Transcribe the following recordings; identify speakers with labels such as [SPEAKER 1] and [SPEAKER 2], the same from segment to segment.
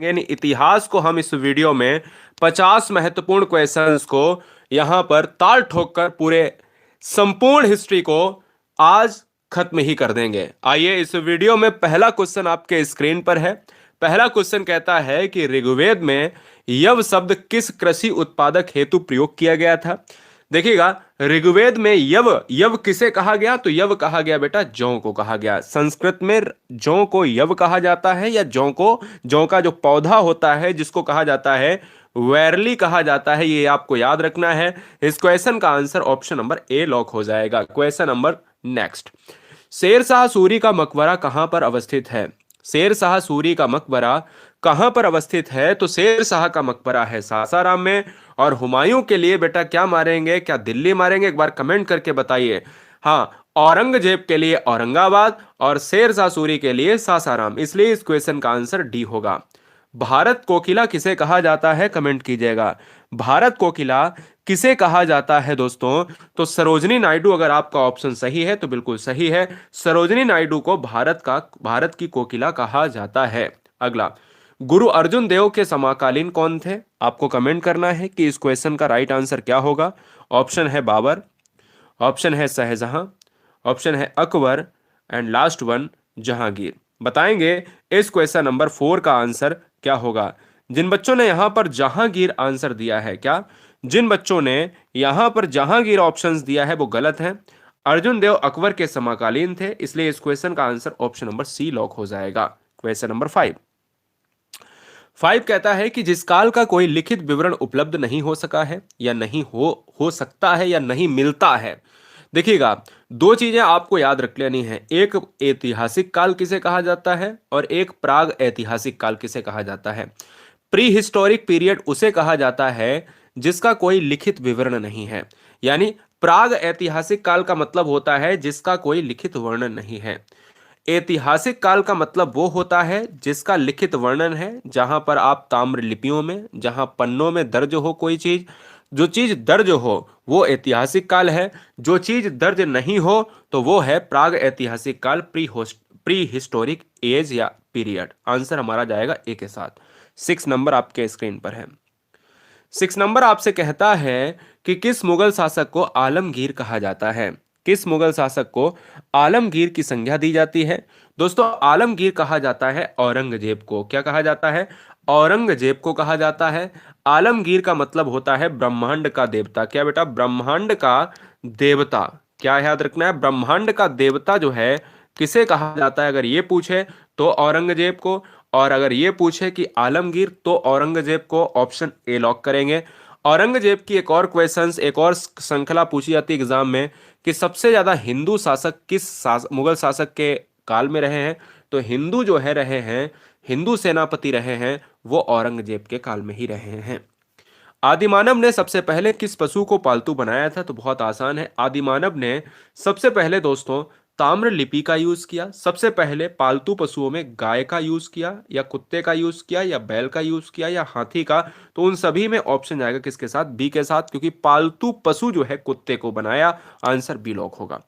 [SPEAKER 1] यानी इतिहास को हम इस वीडियो में 50 महत्वपूर्ण क्वेश्चंस को यहां पर ताल ठोक कर पूरे संपूर्ण हिस्ट्री को आज खत्म ही कर देंगे। आइए इस वीडियो में पहला क्वेश्चन आपके स्क्रीन पर है। पहला क्वेश्चन कहता है कि ऋग्वेद में यव शब्द किस कृषि उत्पादक हेतु प्रयोग किया गया था। देखिएगा, ऋग्वेद में यव यव किसे कहा गया, तो यव कहा गया बेटा जौ को कहा गया। संस्कृत में जौ को यव कहा जाता है, या जौ का जो पौधा होता है जिसको कहा जाता है वैरली कहा जाता है। ये आपको याद रखना है। इस क्वेश्चन का आंसर ऑप्शन नंबर ए लॉक हो जाएगा। Question number next, Sher Shah Suri का मकबरा कहां पर अवस्थित है। शेर शाह सूरी का मकबरा कहां पर अवस्थित है, तो शेर शाह का मकबरा है सासाराम में। और हुमायूं के लिए बेटा क्या मारेंगे, क्या दिल्ली मारेंगे, एक बार कमेंट करके बताइए। हाँ, औरंगजेब के लिए औरंगाबाद और शेर शाह सूरी के लिए सासाराम, इसलिए इस क्वेश्चन का आंसर डी होगा। भारत कोकिला किसे कहा जाता है, कमेंट कीजिएगा। भारत कोकिला किसे कहा जाता है दोस्तों, तो सरोजनी नायडू। अगर आपका ऑप्शन सही है तो बिल्कुल सही है, सरोजनी नायडू को भारत की कोकिला कहा जाता है। अगला, गुरु अर्जुन देव के समकालीन कौन थे, आपको कमेंट करना है कि इस क्वेश्चन का राइट आंसर क्या होगा। ऑप्शन है बाबर, ऑप्शन है शाहजहां, ऑप्शन है Akbar and last one Jahangir. बताएंगे इस क्वेश्चन नंबर 4 का आंसर क्या होगा। जिन बच्चों ने यहां पर जहांगीर आंसर दिया है, क्या जिन बच्चों ने यहां पर जहांगीर ऑप्शंस दिया है वो गलत है। अर्जुन देव अकबर के समकालीन थे, इसलिए इस क्वेश्चन का answer option number C lock हो जाएगा। क्वेश्चन नंबर 5 कहता है कि जिस काल का कोई लिखित विवरण उपलब्ध नहीं हो सका है, या नहीं हो सकता है, या नहीं मिलता है। देखिएगा, दो चीजें आपको याद रख लेनी है। एक ऐतिहासिक काल किसे कहा जाता है, और एक प्राग ऐतिहासिक काल किसे कहा जाता है। प्री हिस्टोरिक पीरियड उसे कहा जाता है जिसका कोई लिखित विवरण नहीं है। यानी प्राग ऐतिहासिक काल का मतलब होता है जिसका कोई लिखित वर्णन नहीं है। ऐतिहासिक काल का मतलब वो होता है जिसका लिखित वर्णन है, जहां पर आप ताम्र लिपियों में, जहां पन्नों में दर्ज हो कोई चीज। जो चीज दर्ज हो वो ऐतिहासिक काल है, जो चीज दर्ज नहीं हो तो वो है प्राग ऐतिहासिक काल, प्री हिस्टोरिक एज या पीरियड। आंसर हमारा जाएगा ए के साथ। 6 नंबर आपके स्क्रीन पर है। 6 नंबर आपसे कहता है कि किस मुगल शासक को आलमगीर कहा जाता है। किस मुगल शासक को आलमगीर की संज्ञा दी जाती है। दोस्तों, आलमगीर कहा जाता है औरंगजेब को। क्या कहा जाता है, औरंगजेब को कहा जाता है। आलमगीर का मतलब होता है ब्रह्मांड का देवता। क्या बेटा, ब्रह्मांड का देवता। क्या याद रखना है, ब्रह्मांड का देवता जो है किसे कहा जाता है। अगर ये पूछे तो औरंगजेब को, और अगर ये पूछे कि आलमगीर तो औरंगजेब को। ऑप्शन ए लॉक करेंगे। औरंगजेब की एक और क्वेश्चंस, एक और श्रृंखला पूछी जाती है एग्जाम में कि सबसे ज्यादा हिंदू शासक मुगल शासक के काल में रहे हैं, तो हिंदू जो है रहे हैं, हिंदू सेनापति रहे हैं, वो औरंगजेब के काल में ही रहे हैं। आदिमानव ने सबसे पहले किस पशु को पालतू बनाया था, तो बहुत आसान है। आदिमानव ने सबसे पहले दोस्तों ताम्र लिपि का यूज किया। सबसे पहले पालतू पशुओं में गाय का यूज किया, या कुत्ते का यूज किया, या बैल का यूज किया, या हाथी का। तो उन सभी में ऑप्शन जाएगा किसके साथ, बी के साथ, क्योंकि पालतू पशु जो है कुत्ते को बनाया। आंसर बी लॉक होगा।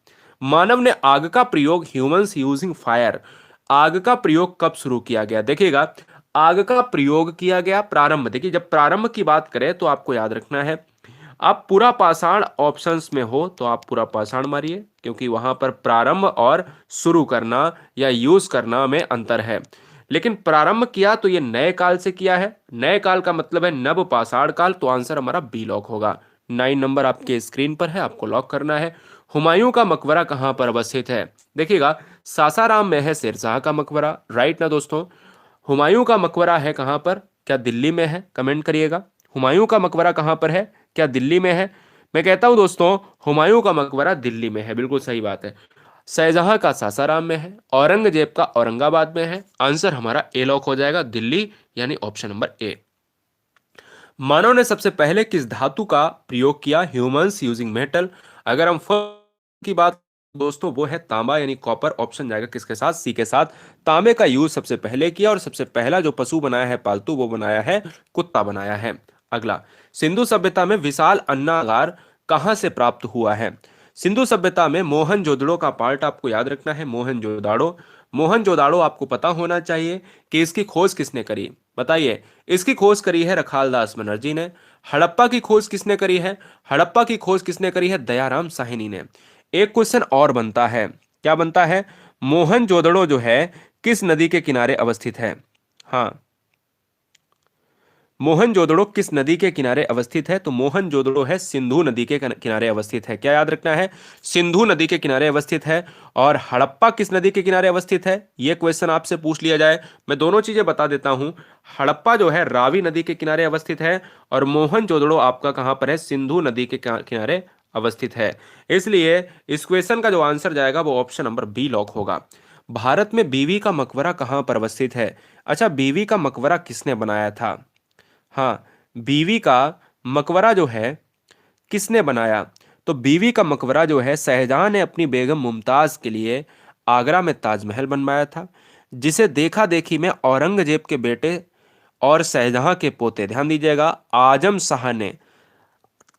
[SPEAKER 1] मानव ने आग का प्रयोग, ह्यूमंस यूजिंग फायर, आग का प्रयोग कब शुरू किया गया। देखिएगा, आग का प्रयोग किया गया प्रारंभ। देखिए, जब प्रारंभ की बात करें तो आपको याद रखना है, आप पूरा पाषाण ऑप्शंस में हो तो आप पूरा पाषाण मारिए, क्योंकि वहां पर प्रारंभ और शुरू करना या यूज करना में अंतर है। लेकिन प्रारंभ किया तो ये नए काल से किया है। नए काल का मतलब है नव पाषाण काल, तो आंसर हमारा बी लॉक होगा। 9 नंबर आपके स्क्रीन पर है, आपको लॉक करना है। हुमायूं का मकबरा कहां पर अवस्थित है। देखिएगा, सासाराम में है शेरशाह का मकबरा, राइट ना दोस्तों। हुमायूं का मकबरा है कहां पर, क्या दिल्ली में है, कमेंट करिएगा। हुमायूं का मकबरा कहां पर है, क्या दिल्ली में है। मैं कहता हूं दोस्तों, हुमायूं का मकबरा दिल्ली में है, बिल्कुल सही बात है। शाहजहां का सासाराम में है, औरंगजेब का औरंगाबाद में है। आंसर हमारा ए लॉक हो जाएगा, दिल्ली, यानी ऑप्शन नंबर ए। मानव ने सबसे पहले किस धातु का प्रयोग किया, ह्यूमंस यूजिंग मेटल। अगर हम की बात दोस्तों, वो है तांबा, यानी कॉपर। ऑप्शन जाएगा किसके साथ, सी के साथ। तांबे का यूज सबसे पहले किया, और सबसे पहला जो पशु बनाया है पालतू, वो बनाया है कुत्ता बनाया है। अगला, सिंधु सभ्यता में विशाल अन्नागार कहां से प्राप्त हुआ है। सिंधु सभ्यता में मोहनजोदड़ो का पार्ट आपको याद रखना है, मोहनजोदाड़ो। मोहनजोदाड़ो आपको पता होना चाहिए कि इसकी खोज किसने करी, बताइए। इसकी खोज करी है रखालदास बनर्जी ने। हड़प्पा की खोज किसने करी है? हड़प्पा की खोज किसने करी है? दयाराम साहनी ने। एक क्वेश्चन और बनता है, क्या बनता है? मोहनजोदड़ो जो है किस नदी के किनारे अवस्थित है? हाँ, मोहनजोदड़ो किस नदी के किनारे अवस्थित है? तो मोहनजोदड़ो है सिंधु नदी के किनारे अवस्थित है। क्या याद रखना है? सिंधु नदी के किनारे अवस्थित है। और हड़प्पा किस नदी के किनारे अवस्थित है? यह क्वेश्चन आपसे पूछ लिया जाए, मैं दोनों चीजें बता देता हूं। हड़प्पा जो है रावी नदी के किनारे अवस्थित है, और मोहनजोदड़ो आपका कहां पर है? सिंधु नदी के किनारे अवस्थित है। इसलिए इस क्वेश्चन का जो आंसर जाएगा वो ऑप्शन नंबर बी लॉक होगा। भारत में बीवी का मकबरा कहां पर अवस्थित है? अच्छा, बीवी का मकबरा किसने बनाया था? हाँ, बीवी का मकबरा जो है किसने बनाया? तो बीवी का मकबरा जो है शाहजहां ने अपनी बेगम मुमताज के लिए आगरा में ताजमहल बनवाया था, जिसे देखा देखी में औरंगजेब के बेटे और शाहजहां के पोते, ध्यान दीजिएगा, आजम शाह ने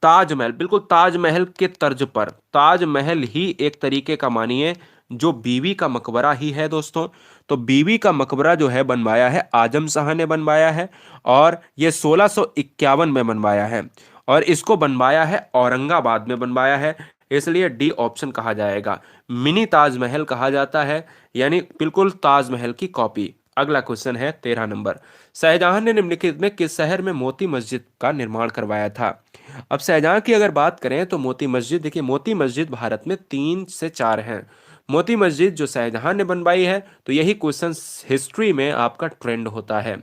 [SPEAKER 1] ताजमहल, बिल्कुल ताजमहल के तर्ज पर, ताजमहल ही एक तरीके का मानिए जो बीवी का मकबरा ही है दोस्तों। तो बीवी का मकबरा जो है बनवाया है आजम शाह ने बनवाया है, और ये 1651 में बनवाया है, और इसको बनवाया है औरंगाबाद में बनवाया है। इसलिए डी ऑप्शन कहा जाएगा। मिनी ताजमहल कहा जाता है, यानी बिल्कुल ताजमहल की कॉपी। अगला क्वेश्चन है 13 नंबर। शाहजहां ने निम्नलिखित में किस शहर में मोती मस्जिद का निर्माण करवाया था? अब शाहजहां की अगर बात करें तो मोती मस्जिद, देखिए मोती मस्जिद भारत में 3 से 4 हैं। मोती मस्जिद जो शाहजहां ने बनवाई है, तो यही क्वेश्चन हिस्ट्री में आपका ट्रेंड होता है।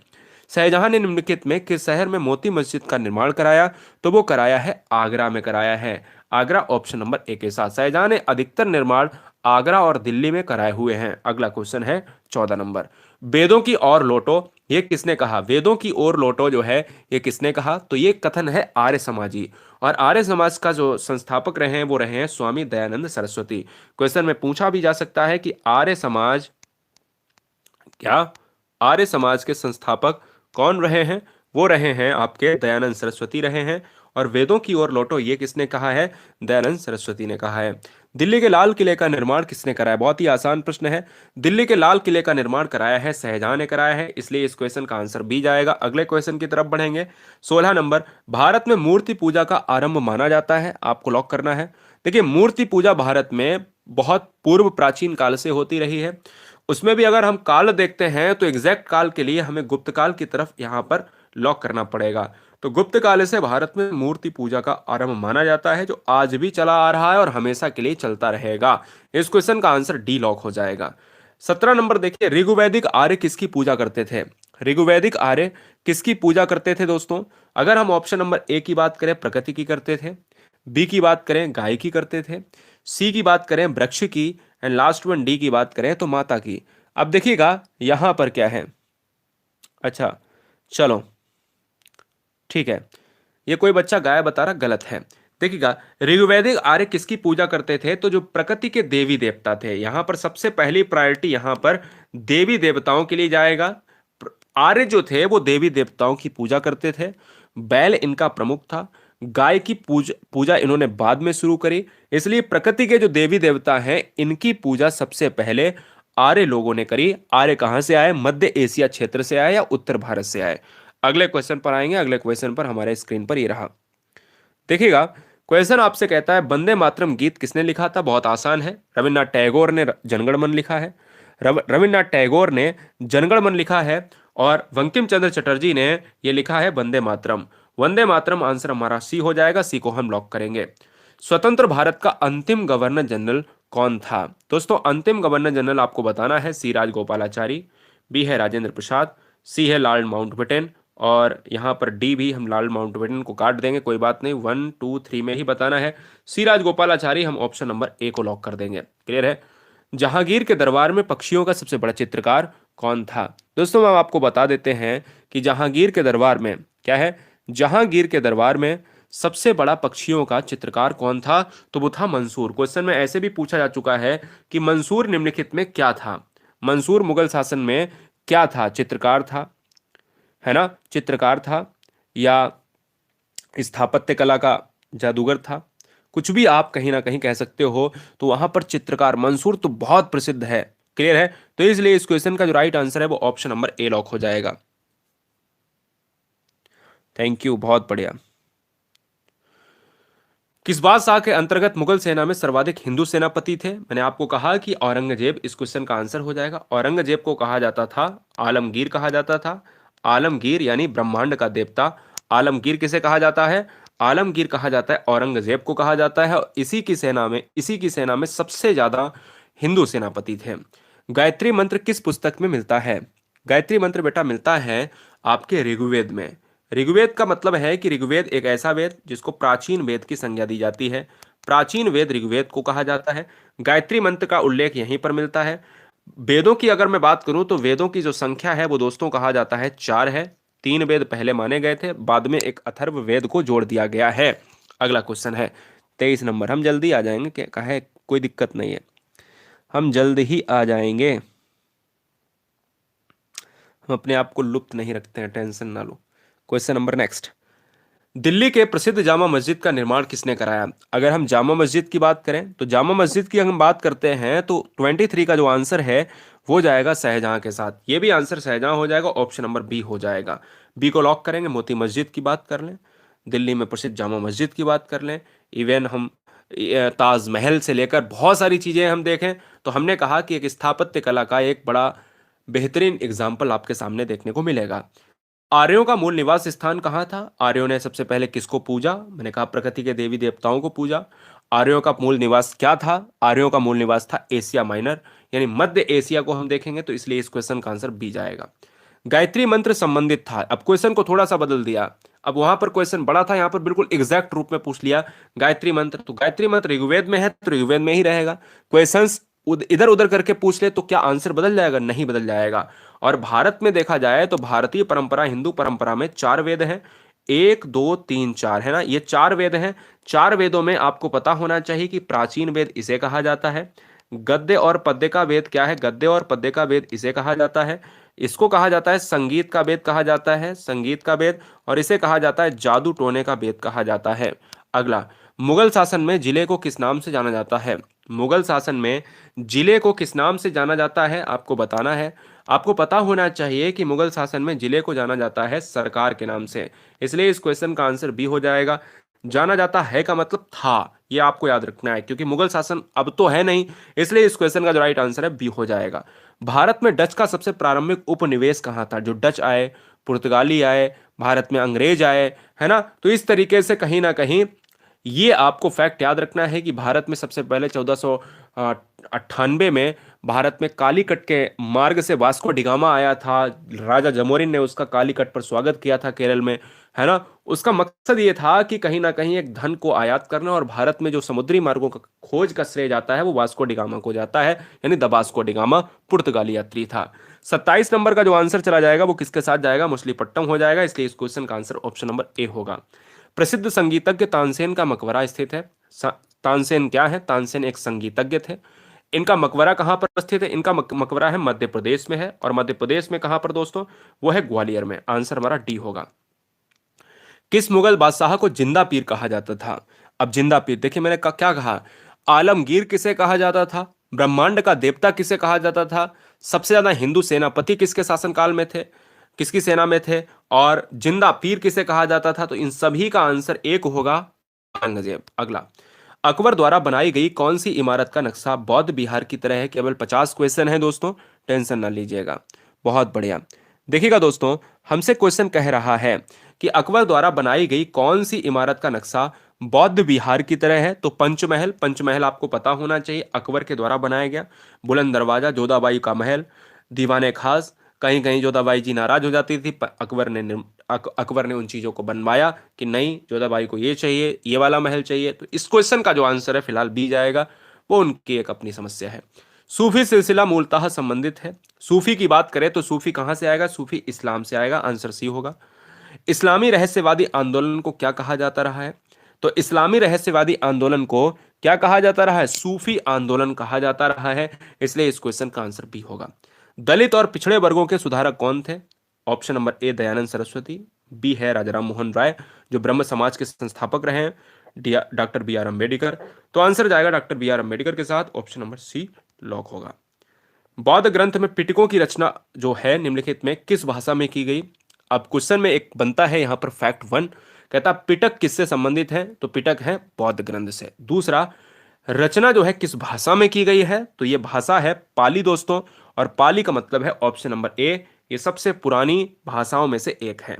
[SPEAKER 1] शाहजहां ने निम्नलिखित में किस शहर में मोती मस्जिद का निर्माण कराया? तो वो कराया है आगरा में कराया है। आगरा ऑप्शन नंबर ए के साथ। शाहजहां ने अधिकतर निर्माण आगरा और दिल्ली में कराए हुए हैं। अगला क्वेश्चन है 14 नंबर। वेदों की ओर लौटो, ये किसने कहा? वेदों की ओर लौटो जो है ये किसने कहा? तो ये कथन है आर्य समाजी, और आर्य समाज का जो संस्थापक रहे हैं वो रहे हैं स्वामी दयानंद सरस्वती। क्वेश्चन में पूछा भी जा सकता है कि आर्य समाज, क्या आर्य समाज के संस्थापक कौन रहे हैं? वो रहे हैं आपके दयानंद सरस्वती रहे हैं। और वेदों की ओर लौटो ये किसने कहा है? दयानंद सरस्वती ने कहा है। दिल्ली के लाल किले का निर्माण किसने कराया? बहुत ही आसान प्रश्न है। दिल्ली के लाल किले का निर्माण कराया है शाहजहां ने कराया है, इसलिए इस क्वेश्चन का आंसर बी जाएगा। अगले क्वेश्चन की तरफ बढ़ेंगे। 16 नंबर। भारत में मूर्ति पूजा का आरंभ माना जाता है, आपको लॉक करना है। देखिए मूर्ति पूजा भारत में बहुत पूर्व प्राचीन काल से होती रही है। उसमें भी अगर हम काल देखते हैं तो एग्जैक्ट काल के लिए हमें गुप्त काल की तरफ यहां पर लॉक करना पड़ेगा। तो गुप्त काल से भारत में मूर्ति पूजा का आरंभ माना जाता है, जो आज भी चला आ रहा है और हमेशा के लिए चलता रहेगा। इस क्वेश्चन का आंसर डी लॉक हो जाएगा। 17 नंबर देखिए, ऋग्वैदिक आर्य किसकी पूजा करते थे? ऋग्वैदिक आर्य किसकी पूजा करते थे दोस्तों? अगर हम ऑप्शन नंबर ए की बात करें प्रकृति की करते थे, बी की बात करें गाय की करते थे, सी की बात करें वृक्ष की, एंड लास्ट वन डी की बात करें तो माता की। अब देखिएगा यहां पर क्या है। अच्छा चलो ठीक है, ये कोई बच्चा गाय बता रहा, गलत है। देखिएगा ऋग्वैदिक आर्य किसकी पूजा करते थे? तो जो प्रकृति के देवी देवता थे, यहां पर सबसे पहली प्रायोरिटी यहां पर देवी देवताओं के लिए जाएगा। आर्य जो थे वो देवी देवताओं की पूजा करते थे। बैल इनका प्रमुख था। गाय की पूजा इन्होंने बाद में शुरू करी। इसलिए प्रकृति के जो देवी देवता हैं इनकी पूजा सबसे पहले आर्य लोगों ने करी। आर्य कहां से आए? मध्य एशिया क्षेत्र से आए या उत्तर भारत से आए? अगले क्वेश्चन पर आएंगे। अगले क्वेश्चन पर हमारे स्क्रीन पर ये रहा, देखिएगा। क्वेश्चन आपसे कहता है वंदे मातरम गीत किसने लिखा था? बहुत आसान है, रविन्द्रनाथ टैगोर ने जनगण मन लिखा है। रविन्द्रनाथ टैगोर ने जनगण मन लिखा है, और बंकिम चंद्र चटर्जी ने यह लिखा है वंदे मातरम। वंदे मातरम आंसर हमारा सी हो जाएगा, सी को हम लॉक करेंगे। स्वतंत्र भारत का अंतिम गवर्नर जनरल कौन था? दोस्तों अंतिम गवर्नर जनरल आपको बताना है सी राजगोपालाचारी, बी है राजेंद्र प्रसाद, सी है लॉर्ड माउंटबेटन, और यहाँ पर डी भी हम लॉर्ड माउंटबेटन को काट देंगे, कोई बात नहीं, 1 2 3 में ही बताना है। सी राजगोपालाचारी हम ऑप्शन नंबर ए को लॉक कर देंगे। क्लियर है? जहांगीर के दरबार में पक्षियों का सबसे बड़ा चित्रकार कौन था? दोस्तों हम आपको बता देते हैं कि जहांगीर के दरबार में क्या है, जहांगीर के दरबार में सबसे बड़ा पक्षियों का चित्रकार कौन था? तो वो था मंसूर। क्वेश्चन में ऐसे भी पूछा जा चुका है कि मंसूर निम्नलिखित में क्या था? मंसूर मुगल शासन में क्या था? चित्रकार था, है ना, चित्रकार था, या स्थापत्य कला का जादूगर था, कुछ भी आप कहीं ना कहीं कह सकते हो। तो वहां पर चित्रकार मंसूर तो बहुत प्रसिद्ध है, क्लियर है? तो इसलिए इस क्वेश्चन का जो राइट आंसर है वो ऑप्शन नंबर ए लॉक हो जाएगा। थैंक यू, बहुत बढ़िया। किस बादशाह के अंतर्गत मुगल सेना में सर्वाधिक हिंदू सेनापति थे? मैंने आपको कहा कि औरंगजेब इस क्वेश्चन का आंसर हो जाएगा। औरंगजेब को कहा जाता था, आलमगीर कहा जाता था। आलमगीर यानी ब्रह्मांड का देवता। आलमगीर किसे कहा जाता है? आलमगीर कहा जाता है औरंगजेब को कहा जाता है। और इसी की सेना में सबसे ज्यादा हिंदू सेनापति थे। गायत्री मंत्र किस पुस्तक में मिलता है? गायत्री मंत्र बेटा मिलता है आपके ऋग्वेद में। ऋग्वेद का मतलब है कि ऋग्वेद एक ऐसा वेद जिसको प्राचीन वेद की संज्ञा दी जाती है। प्राचीन वेद ऋग्वेद को कहा जाता है। गायत्री मंत्र का उल्लेख यहीं पर मिलता है। वेदों की अगर मैं बात करूं तो वेदों की जो संख्या है वो दोस्तों कहा जाता है 4 है। 3 वेद पहले माने गए थे, बाद में एक अथर्व वेद को जोड़ दिया गया है। अगला क्वेश्चन है 23 नंबर। हम जल्दी आ जाएंगे, क्या कहा है, कोई दिक्कत नहीं है, हम जल्द ही आ जाएंगे। हम अपने आप को लुप्त नहीं रखते हैं, टेंशन ना लो। Question number next. दिल्ली के प्रसिद्ध जामा मस्जिद का निर्माण किसने कराया? अगर हम जामा मस्जिद की बात करें तो जामा मस्जिद की हम बात करते हैं तो 23 का जो आंसर है वो जाएगा शाहजहां के साथ। ये भी आंसर शाहजहां हो जाएगा, ऑप्शन नंबर बी हो जाएगा। बी को लॉक करेंगे। मोती मस्जिद की बात कर लें, दिल्ली में प्रसिद्ध जामा मस्जिद की बात कर लें, इवन हम ताजमहल से लेकर बहुत सारी चीजें हम देखें तो हमने कहा कि एक स्थापत्य कला का एक बड़ा बेहतरीन एग्जाम्पल आपके सामने देखने को मिलेगा। आर्यों का मूल निवास स्थान कहाँ था? आर्यों ने सबसे पहले किसको पूजा? मैंने कहा प्रकृति के देवी देवताओं को पूजा। आर्यों का मूल निवास क्या था? आर्यों का मूल निवास था एशिया माइनर, यानी मध्य एशिया को हम देखेंगे तो इसलिए इस क्वेश्चन का आंसर बी जाएगा। गायत्री मंत्र संबंधित था। अब क्वेश्चन को थोड़ा सा बदल दिया। अब वहां पर क्वेश्चन बड़ा था, यहां पर बिल्कुल एग्जैक्ट रूप में पूछ लिया गायत्री मंत्र। तो गायत्री मंत्र ऋग्वेद में है तो ऋग्वेद में ही रहेगा। क्वेश्चंस इधर उधर करके पूछ ले तो क्या आंसर बदल जाएगा? नहीं बदल जाएगा। और भारत में देखा जाए तो भारतीय परंपरा, हिंदू परंपरा में 4 वेद हैं। 1 2 3 4 है ना, ये 4 वेद हैं। 4 वेदों में आपको पता होना चाहिए कि प्राचीन वेद इसे कहा जाता है। गद्य और पद्य का वेद क्या है? गद्य और पद्य का वेद इसे कहा जाता है। इसको कहा जाता है संगीत का वेद, कहा जाता है संगीत का वेद। और इसे कहा जाता है जादू टोने का वेद कहा जाता है। अगला, मुगल शासन में जिले को किस नाम से जाना जाता है? मुगल शासन में जिले को किस नाम से जाना जाता है आपको बताना है। आपको पता होना चाहिए कि मुगल शासन में जिले को जाना जाता है सरकार के नाम से, इसलिए इस क्वेश्चन का आंसर बी हो जाएगा। जाना जाता है का मतलब था, ये आपको याद रखना है, क्योंकि मुगल शासन अब तो है नहीं, इसलिए इस क्वेश्चन का जो राइट आंसर है बी हो जाएगा। भारत में डच का सबसे प्रारंभिक उपनिवेश कहाँ था? जो डच आए, पुर्तगाली आए, भारत में अंग्रेज आए, है ना, तो इस तरीके से कहीं ना कहीं ये आपको फैक्ट याद रखना है कि भारत में सबसे पहले 1498 में भारत में कालीकट के मार्ग से वास्को डिगामा आया था। राजा जमोरिन ने उसका कालीकट पर स्वागत किया था केरल में, है ना। उसका मकसद ये था कि कहीं ना कहीं एक धन को आयात करना, और भारत में जो समुद्री मार्गों का खोज का श्रेय जाता है वो वास्को डिगामा को जाता है, यानी द वास्को डिगामा पुर्तगाली यात्री था। 27 नंबर का जो आंसर चला जाएगा वो किसके साथ जाएगा? मछलीपट्टनम हो जाएगा, इसलिए इस क्वेश्चन का आंसर ऑप्शन नंबर ए होगा। प्रसिद्ध संगीतज्ञ तानसेन का मकबरा स्थित है। तानसेन क्या है? तानसेन एक संगीतज्ञ थे। इनका मकबरा कहाँ पर स्थित है? इनका मकबरा है मध्य प्रदेश में है। और मध्य प्रदेश में कहाँ पर दोस्तों? वो है ग्वालियर में। आंसर हमारा डी होगा। किस मुगल बादशाह को जिंदा पीर कहा जाता था? अब जिंदा पीर देखिए, मैंने क्या कहा, आलमगीर किसे कहा जाता था, ब्रह्मांड का देवता किसे कहा जाता था, सबसे ज्यादा हिंदू सेनापति किसके शासनकाल में थे, किसकी सेना में थे, और जिंदा पीर किसे कहा जाता था? तो इन सभी का आंसर एक होगा, औरंगजेब। अगला, अकबर द्वारा बनाई गई कौन सी इमारत का नक्शा बौद्ध विहार की तरह है? केवल 50 क्वेश्चन है दोस्तों, टेंशन ना लीजिएगा। बहुत बढ़िया। देखिएगा दोस्तों, हमसे क्वेश्चन कह रहा है कि अकबर द्वारा बनाई गई कौन सी इमारत का नक्शा बौद्ध विहार की तरह है? तो पंचमहल। पंचमहल आपको पता होना चाहिए अकबर के द्वारा बनाया गया। बुलंद दरवाजा, जोधाबाई का महल, दीवाने खास। कहीं कहीं जोधाबाई जी नाराज हो जाती थी, अकबर ने उन चीजों को बनवाया कि नहीं, जोधाबाई को ये चाहिए, ये वाला महल चाहिए। तो इस क्वेश्चन का जो आंसर है फिलहाल बी जाएगा, वो उनकी एक अपनी समस्या है। सूफी सिलसिला मूलतः संबंधित है। सूफी की बात करें तो सूफी कहां से आएगा? सूफी इस्लाम से आएगा, आंसर सी होगा। इस्लामी रहस्यवादी आंदोलन को क्या कहा जाता रहा है? तो इस्लामी रहस्यवादी आंदोलन को क्या कहा जाता रहा है? सूफी आंदोलन कहा जाता रहा है, इसलिए इस क्वेश्चन का आंसर बी होगा। दलित और पिछड़े वर्गों के सुधारक कौन थे? Option number A Dayanand Saraswati, B है राजाराम मोहन राय जो ब्रह्म समाज के संस्थापक रहे हैं, डॉक्टर बी आर अम्बेडकर। तो आंसर जाएगा डॉक्टर बी आर अम्बेडकर के साथ, ऑप्शन नंबर सी लॉक होगा। बौद्ध ग्रंथ में पिटकों की रचना जो है निम्नलिखित में किस भाषा में की गई? अब क्वेश्चन में एक बनता है यहां पर फैक्ट वन, कहता पिटक किससे संबंधित है? तो पिटक है बौद्ध ग्रंथ से। दूसरा, रचना जो है किस भाषा में की गई है? तो ये भाषा है पाली दोस्तों, और पाली का मतलब है ऑप्शन नंबर ए, ये सबसे पुरानी भाषाओं में से एक है।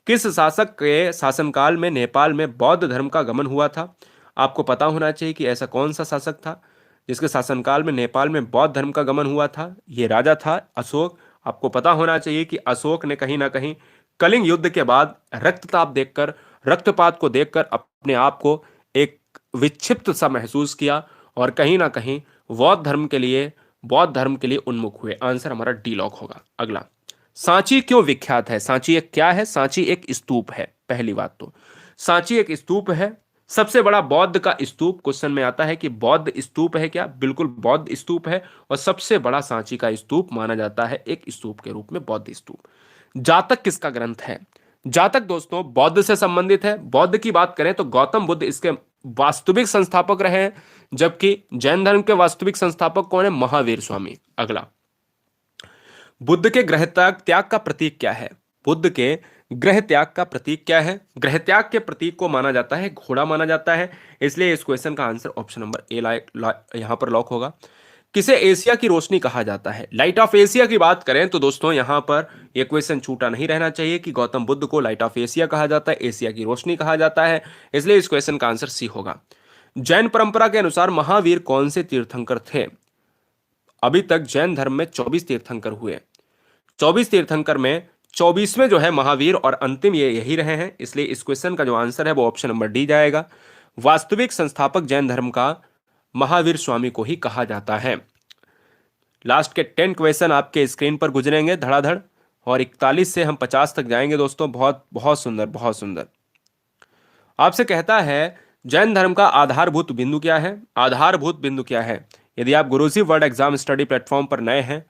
[SPEAKER 1] किस शासक के शासनकाल में नेपाल में बौद्ध धर्म का गमन हुआ था? आपको पता होना चाहिए कि ऐसा कौन सा शासक था जिसके शासनकाल में नेपाल में बौद्ध धर्म का गमन हुआ था। ये राजा था अशोक। आपको पता होना चाहिए कि अशोक ने कहीं ना कहीं कलिंग युद्ध के बाद रक्तताप देखकर, रक्तपात को देखकर अपने आप को एक विक्षिप्त सा महसूस किया और कहीं ना कहीं बौद्ध धर्म के लिए उन्मुख हुए। आंसर हमारा डी लॉक होगा। अगला, सांची क्यों विख्यात है? सांची एक क्या है? सांची एक स्तूप है। पहली बात तो सांची एक स्तूप है, सबसे बड़ा बौद्ध का स्तूप। क्वेश्चन में आता है कि बौद्ध स्तूप है क्या? बिल्कुल बौद्ध स्तूप है, और सबसे बड़ा सांची का स्तूप माना जाता है एक स्तूप के रूप में, बौद्ध स्तूप। जातक किसका ग्रंथ है? जातक दोस्तों बौद्ध से संबंधित है। बौद्ध की बात करें तो गौतम बुद्ध इसके वास्तविक संस्थापक रहे हैं, जबकि जैन धर्म के वास्तविक संस्थापक कौन है? महावीर स्वामी। अगला, बुद्ध के गृह त्याग का प्रतीक क्या है? बुद्ध के गृह त्याग का प्रतीक क्या है? गृह त्याग के प्रतीक को माना जाता है घोड़ा माना जाता है, इसलिए इस क्वेश्चन का आंसर ऑप्शन नंबर ए यहां पर लॉक होगा। किसे एशिया की रोशनी कहा जाता है? लाइट ऑफ एशिया की बात करें तो दोस्तों यहां पर यह क्वेश्चन छूटा नहीं रहना चाहिए कि गौतम बुद्ध को लाइट ऑफ एशिया कहा जाता है, एशिया की रोशनी कहा जाता है, इसलिए इस क्वेश्चन का आंसर सी होगा। जैन परंपरा के अनुसार महावीर कौन से तीर्थंकर थे? अभी तक जैन धर्म में 24 तीर्थंकर हुए। 24 तीर्थंकर में 24वें जो है महावीर, और अंतिम ये यही रहे हैं, इसलिए इस क्वेश्चन का जो आंसर है वो ऑप्शन नंबर डी जाएगा। वास्तविक संस्थापक जैन धर्म का महावीर स्वामी को ही कहा जाता है। लास्ट के 10 क्वेश्चन आपके स्क्रीन पर गुजरेंगे धड़ाधड़, और 41 से हम 50 तक जाएंगे दोस्तों। बहुत बहुत सुंदर, बहुत सुंदर। आपसे कहता है जैन धर्म का आधारभूत बिंदु क्या है? आधारभूत बिंदु क्या है? यदि आप गुरुजी वर्ल्ड एग्जाम स्टडी प्लेटफॉर्म पर नए हैं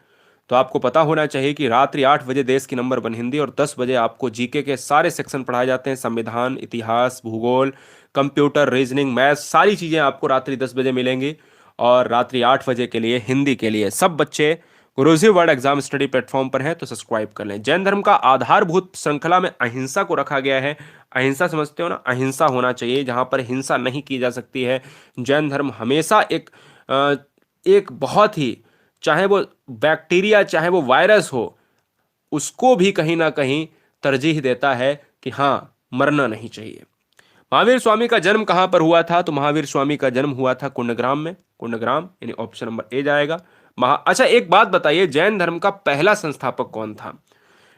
[SPEAKER 1] तो आपको पता होना चाहिए कि रात्रि 8 बजे देश की नंबर 1 हिंदी और 10 बजे आपको जीके के सारे सेक्शन पढ़ाए जाते हैं। संविधान, इतिहास, भूगोल, कंप्यूटर, रीजनिंग, मैथ, सारी चीज़ें आपको रात्रि 10 बजे मिलेंगी। और रात्रि 8 बजे के लिए हिंदी के लिए सब बच्चे गुरुजी वर्ल्ड एग्जाम स्टडी प्लेटफॉर्म पर हैं तो सब्सक्राइब कर लें। जैन धर्म का आधारभूत श्रृंखला में अहिंसा को रखा गया है। अहिंसा समझते हो ना? अहिंसा होना चाहिए, जहां पर हिंसा नहीं की जा सकती है। जैन धर्म हमेशा एक बहुत ही, चाहे वो बैक्टीरिया चाहे वो वायरस हो, उसको भी कहीं ना कहीं तरजीह देता है कि हाँ, मरना नहीं चाहिए। महावीर स्वामी का जन्म कहां पर हुआ था? तो महावीर स्वामी का जन्म हुआ था कुंडग्राम में। कुंडग्राम यानी ऑप्शन नंबर ए जाएगा। अच्छा एक बात बताइए, जैन धर्म का पहला संस्थापक कौन था?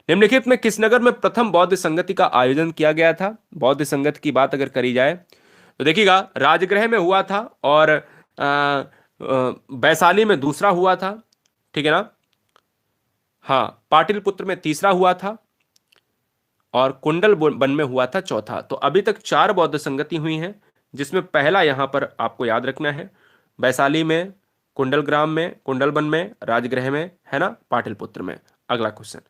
[SPEAKER 1] निम्नलिखित में किस नगर में प्रथम बौद्ध संगति का आयोजन किया गया था? बौद्ध संगति की बात अगर करी जाए तो देखिएगा, राजगृह में हुआ था, और वैशाली में दूसरा हुआ था, ठीक है ना? हाँ, पाटिलपुत्र में तीसरा हुआ था, और कुंडल वन में हुआ था चौथा। तो अभी तक 4 बौद्ध संगति हुई हैं, जिसमें पहला यहां पर आपको याद रखना है, वैशाली में, कुंडलग्राम में, कुंडलवन में, राजगृह में, है ना, पाटिलपुत्र में। अगला क्वेश्चन,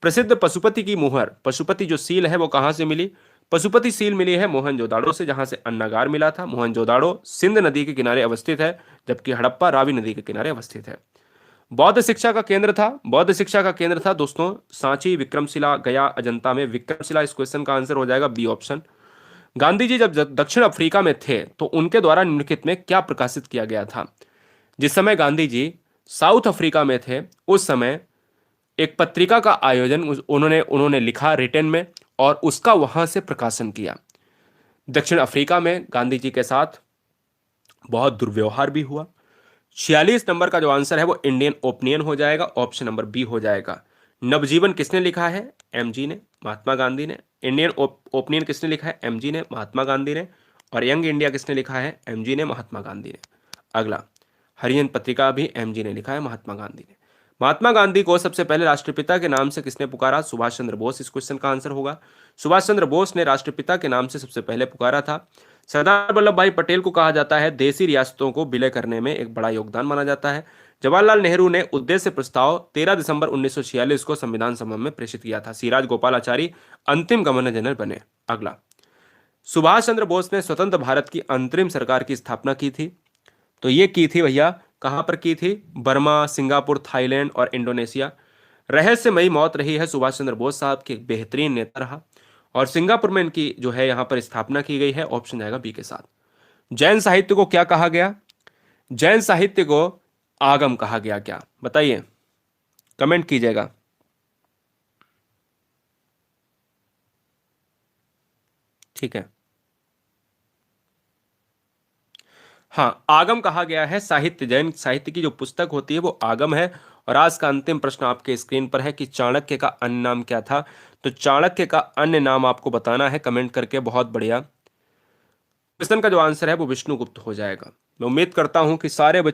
[SPEAKER 1] प्रसिद्ध पशुपति की मुहर, पशुपति जो सील है वो कहां से मिली? पशुपति सील मिली है मोहनजोदाड़ो से, जहां से अन्नागार मिला था। मोहनजोदाड़ो सिंध नदी के किनारे अवस्थित है, जबकि हड़प्पा रावी नदी के किनारे अवस्थित है। बौद्ध शिक्षा का केंद्र था, बौद्ध शिक्षा का केंद्र था दोस्तों सांची, विक्रमशिला, गया, अजंता में। विक्रमशिला इस क्वेश्चन का आंसर हो जाएगा बी ऑप्शन। गांधी जी जब दक्षिण अफ्रीका में थे तो उनके द्वारा निम्नलिखित में क्या प्रकाशित किया गया था? जिस समय गांधी जी साउथ अफ्रीका में थे उस समय एक पत्रिका का आयोजन उन्होंने लिखा रिटेन में, और उसका वहां से प्रकाशन किया। दक्षिण अफ्रीका में गांधी जी के साथ बहुत दुर्व्यवहार भी हुआ। 46 नंबर का जो आंसर है वो इंडियन ओपिनियन हो जाएगा, ऑप्शन नंबर बी हो जाएगा। नवजीवन किसने लिखा है? एमजी ने, महात्मा गांधी ने। इंडियन ओपिनियन किसने लिखा है? एमजी ने, महात्मा गांधी ने। और यंग इंडिया किसने लिखा है? एमजी ने, महात्मा गांधी ने। अगला, हरिजन पत्रिका भी एमजी ने लिखा है, महात्मा गांधी ने। महात्मा गांधी को सबसे पहले राष्ट्रपिता के नाम से किसने पुकारा? सुभाष चंद्र बोस इस क्वेश्चन का आंसर होगा। सुभाष चंद्र बोस ने राष्ट्रपिता के नाम से सबसे पहले पुकारा था। सरदार वल्लभ भाई पटेल को कहा जाता है देशी रियासतों को विलय करने में एक बड़ा योगदान माना जाता है। जवाहरलाल नेहरू ने उद्देश्य प्रस्ताव 13 दिसंबर 1946 को संविधान सभा में प्रेषित किया था। सिराज गोपालाचारी अंतिम गवर्नर जनरल बने। अगला, सुभाष चंद्र बोस ने स्वतंत्र भारत की अंतरिम सरकार की स्थापना की थी। तो ये की थी भैया कहाँ पर की थी? बर्मा, सिंगापुर, थाईलैंड और इंडोनेशिया। रहस्यमयी मौत रही है सुभाष चंद्र बोस साहब की, बेहतरीन नेता रहा। और सिंगापुर में इनकी जो है यहाँ पर स्थापना की गई है। ऑप्शन जाएगा बी के साथ। जैन साहित्य को क्या कहा गया? जैन साहित्य को आगम कहा गया, क्या बताइए, कमेंट कीजिएगा। ठीक है, हाँ, आगम कहा गया है। साहित्य, जैन साहित्य की जो पुस्तक होती है वो आगम है। और आज का अंतिम प्रश्न आपके स्क्रीन पर है कि चाणक्य का अन्य नाम क्या था? तो चाणक्य का अन्य नाम आपको बताना है कमेंट करके। बहुत बढ़िया। क्वेश्चन का जो आंसर है वो विष्णुगुप्त हो जाएगा। मैं उम्मीद करता हूं कि सारे बच्चे